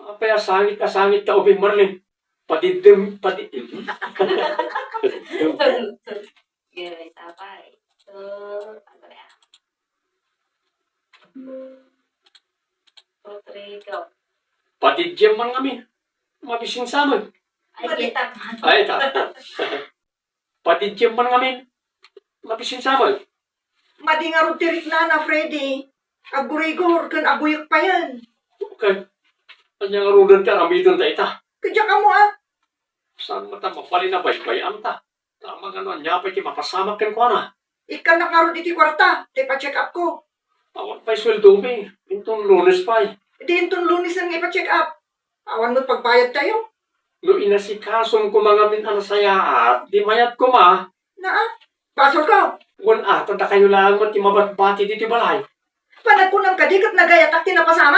Apaya sangit ka ubing Marlin. Padidim. Gawin tapay. So, ano na yan? 2, 3, go. Padidyem man kami. Mabising samag. Ay, kita. Ay, ta. Padidyem man kami. Mabising samag. Madi nga ron tirik na Freddy. Agurigor, kan abuyak pa yan. Okay. Kanya nga rudan ka, ramidon ta ita. Kadya ka mo Saan mo ta mapali na baybay ta? Tama nga naman, nyapay ki mapasamak ken ko na. Ikan na karon iti kwarta. Te pa-check up ko. Awan pa'y sweldo mi. Intong lunes pa'y. Di itong lunis ang ipa-check up. Awan mo't pagbayad tayo. No inasikason ko mga min ang sayaat, di mayat ko ma. Basol ka. Wan ata da kayo lang mo ti mabatbati diti balay. Panagpunang kadikat na gayatak tinapasama,